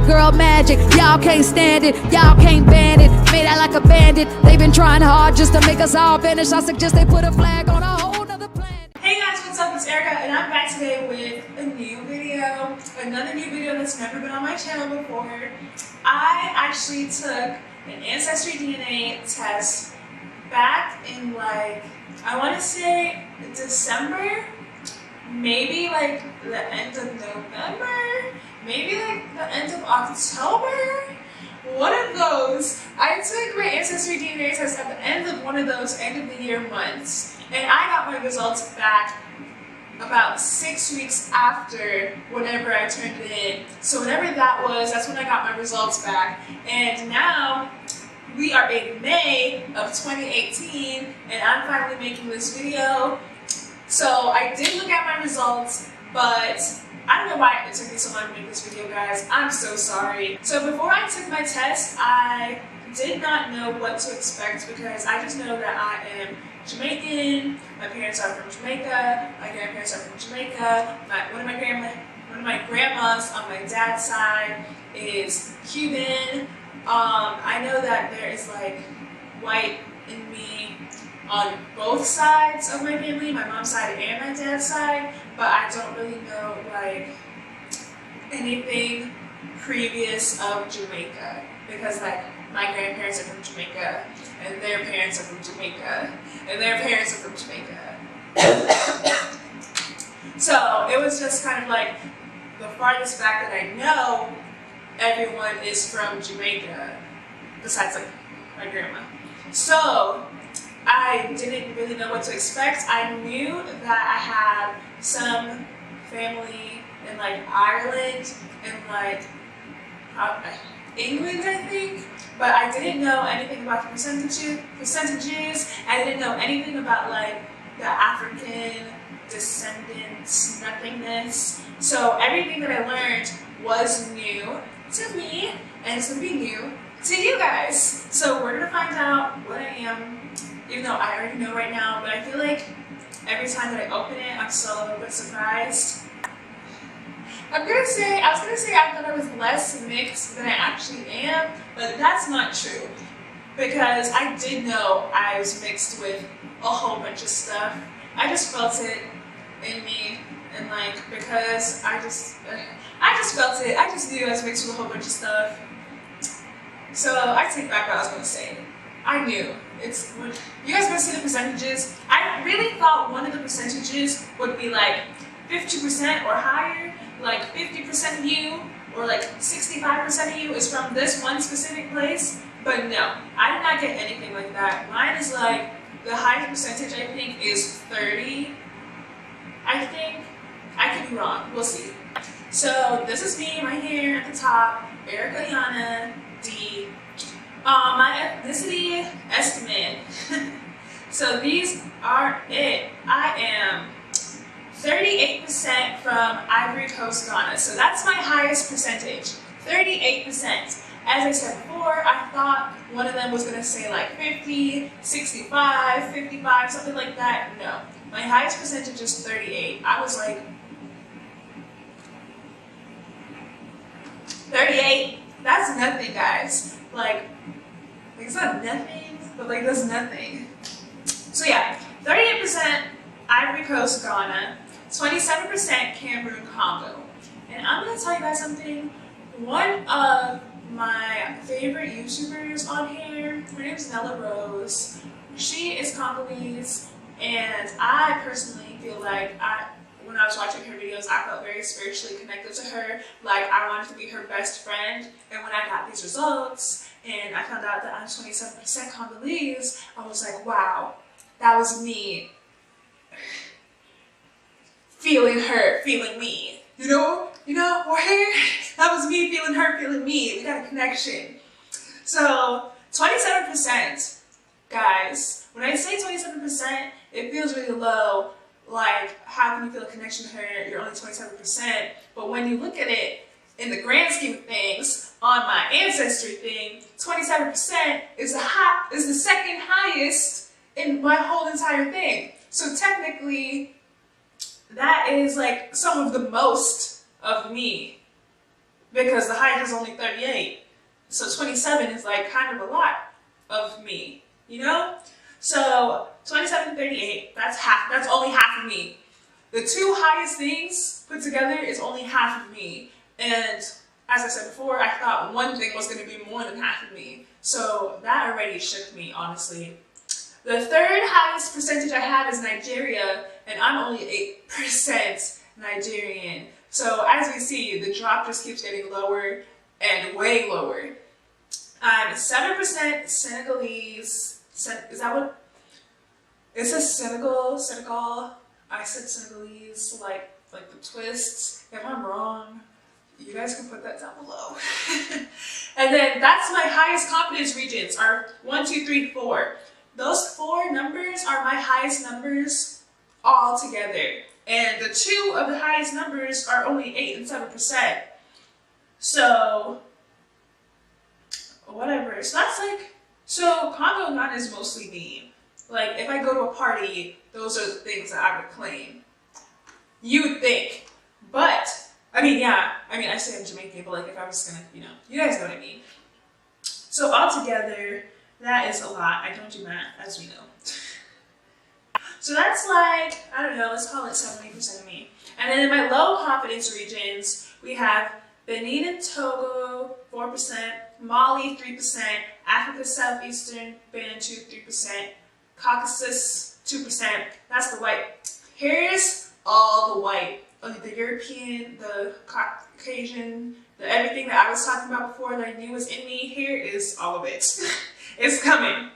girl magic. Y'all can't stand it, y'all can't ban it. Made out like a bandit. They've been trying hard just to make us all vanish. I suggest they put a flag on a whole nother planet. Hey guys, what's up? It's Erika, and I'm back today with a new video. Another new video that's never been on my channel before. I actually took an Ancestry DNA test back in I want to say December, maybe the end of November, maybe the end of October. One of those. I took my Ancestry DNA test at the end of one of those end of the year months, and I got my results back about 6 weeks after whenever I turned it in. So whenever that was, that's when I got my results back. And now we are in May of 2018, and I'm finally making this video. So I did look at my results, but I don't know why it took me so long to make this video, guys. I'm so sorry. So before I took my test, I did not know what to expect because I just know that I am Jamaican. My parents are from Jamaica. My grandparents are from Jamaica. One of my grandmas on my dad's side is Cuban. I know that there is white in me on both sides of my family, my mom's side and my dad's side, but I don't really know anything previous of Jamaica because my grandparents are from Jamaica and their parents are from Jamaica and their parents are from Jamaica. So it was just kind of the farthest back that I know everyone is from Jamaica besides my grandma. So I didn't really know what to expect. I knew that I had some family in Ireland and England, I think, but I didn't know anything about the percentages. I didn't know anything about the African descendants, nothingness. So everything that I learned was new to me, and it's gonna be new to you guys. So we're gonna find out what I am. Even though I already know right now, but I feel every time that I open it, I'm still a little bit surprised. I was gonna say I thought I was less mixed than I actually am, but that's not true. Because I did know I was mixed with a whole bunch of stuff. I just felt it in me, and because I just felt it. I just knew I was mixed with a whole bunch of stuff. So I take back what I was gonna say. I knew. You guys gonna see the percentages? I really thought one of the percentages would be 50% or higher, 50% of you or 65% of you is from this one specific place, but no, I did not get anything like that. Mine is the highest percentage I think is 30. I think. I could be wrong. We'll see. So this is me right here at the top, Erika Ayana, D. My ethnicity estimate. So these are it. I am 38% from Ivory Coast, Ghana. So that's my highest percentage, 38%. As I said before, I thought one of them was gonna say 50, 65, 55, something like that. No, my highest percentage is 38. I was 38, that's nothing, guys. It's not nothing, but that's nothing. So yeah, 38% Ivory Coast, Ghana, 27% Cameroon, Congo. And I'm gonna tell you guys something. One of my favorite YouTubers on here, her name's Nella Rose. She is Congolese, and I personally feel when I was watching her videos, I felt very spiritually connected to her. I wanted to be her best friend. And when I got these results and I found out that I'm 27% Congolese, I was wow, that was me feeling her, feeling me. You know, right? That was me feeling her, feeling me. We got a connection. So 27%, guys. When I say 27%, it feels really low. How can you feel a connection to her? You're only 27%. But when you look at it in the grand scheme of things, on my Ancestry thing, 27% is the second highest in my whole entire thing. So technically, that is some of the most of me because the height is only 38. So 27 is like kind of a lot of me, you know? So 27 to 38, that's only half of me. The two highest things put together is only half of me. And as I said before, I thought one thing was going to be more than half of me. So that already shook me, honestly. The third highest percentage I have is Nigeria, and I'm only 8% Nigerian. So as we see, the drop just keeps getting lower and way lower. I'm 7% Senegalese. Is that what? It says Senegal. I said Senegalese, like the twists. If I'm wrong, you guys can put that down below. And then that's my highest confidence regions are 1, 2, 3, 4. Those 4 numbers are my highest numbers all together. And the 2 of the highest numbers are only 8 and 7%. So, whatever. So that's like, so Congo Ghana is mostly me. Like, if I go to a party, those are the things that I would claim. You would think. But, I say I'm Jamaican, but like if I was gonna, you guys know what I mean. So altogether, that is a lot. I don't do math, as we know. So that's like, I don't know, let's call it 70% of me. And then in my low confidence regions, we have Benin and Togo, 4%, Mali, 3%, Africa Southeastern, Bantu, 3%, Caucasus, 2%. That's the white. Here's all the white. The European, the Caucasian, the everything that I was talking about before that I knew was in me. Here is all of it. It's coming.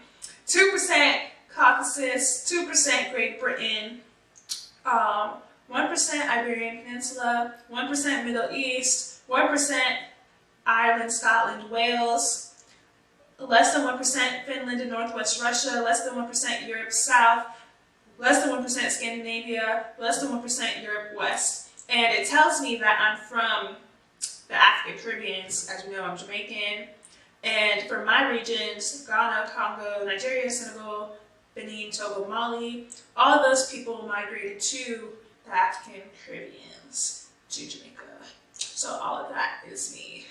2% Caucasus, 2% Great Britain, 1% Iberian Peninsula, 1% Middle East, 1% Ireland, Scotland, Wales, less than 1% Finland and Northwest Russia, less than 1% Europe South, less than 1% Scandinavia, less than 1% Europe West. And it tells me that I'm from the African Caribbeans. As we know, I'm Jamaican. And for my regions, Ghana, Congo, Nigeria, Senegal, Benin, Togo, Mali, all of those people migrated to the African Caribbeans, to Jamaica. So all of that is me.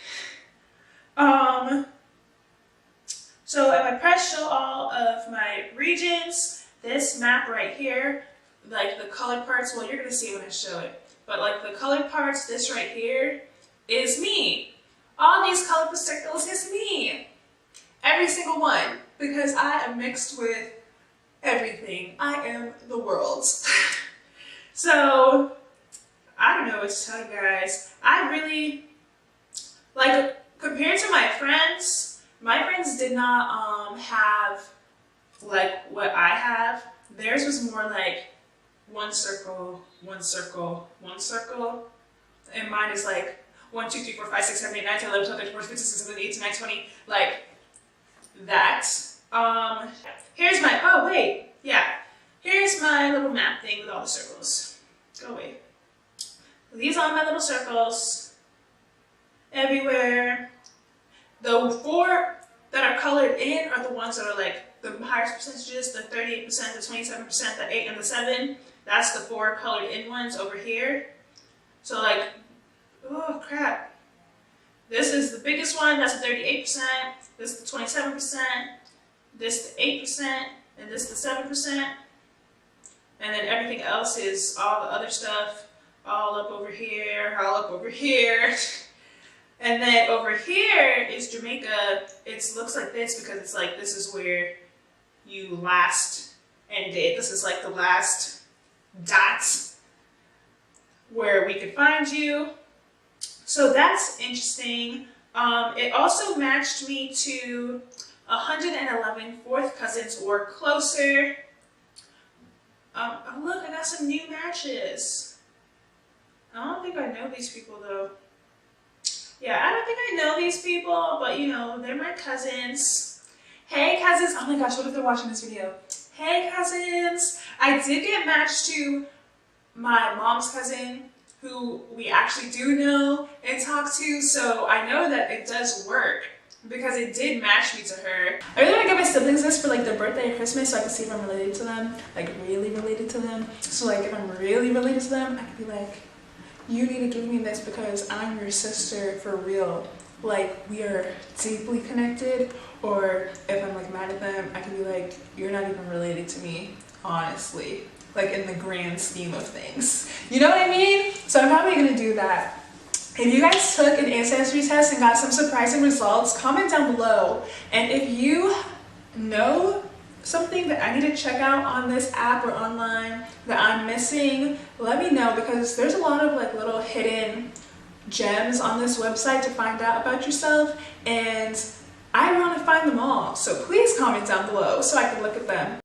So if I press show all of my regions, this map right here, like the colored parts, well, you're gonna see when I show it, but like the colored parts, this right here is me. All these colorful circles is me. Every single one, because I am mixed with everything. I am the world. So, I don't know what to tell you guys. I really, like, compared to my friends did not have like what I have. Theirs was more like one circle, one circle, one circle. And mine is like 1, 2, 3, 4, 5, 6, 7, 8, 9, 10, 11, 12, 13, 14, 15, 16, 17, 18, 19, 20, like that. Here's my, oh wait, yeah. Here's my little map thing with all the circles. Go away. These are my little circles everywhere. The 4 that are colored in are the ones that are like the highest percentages, the 38%, the 27%, the 8, and the 7. That's the 4 colored in ones over here. So like, oh crap. This is the biggest one, that's the 38%, this is the 27%, this the 8%, and this the 7%. And then everything else is all the other stuff, all up over here, all up over here. And then over here is Jamaica. It looks like this because it's like, this is where you last ended. This is like the last dot where we could find you. So that's interesting. It also matched me to 111 fourth cousins or closer. Oh look, I got some new matches. I don't think I know these people though. Yeah, I don't think I know these people, but you know, they're my cousins. Hey cousins, oh my gosh, what if they're watching this video? Hey cousins, I did get matched to my mom's cousin, who we actually do know and talk to, so I know that it does work because it did match me to her. I really want to get my siblings this for like their birthday or Christmas so I can see if I'm related to them, like really related to them. So like if I'm really related to them, I could be like, you need to give me this because I'm your sister for real. Like, we are deeply connected. Or if I'm like mad at them, I can be like, you're not even related to me, honestly. Like in the grand scheme of things. You know what I mean? So I'm probably gonna do that. If you guys took an Ancestry test and got some surprising results, comment down below. And if you know something that I need to check out on this app or online that I'm missing, let me know, because there's a lot of like little hidden gems on this website to find out about yourself, and I want to find them all. So please comment down below so I can look at them.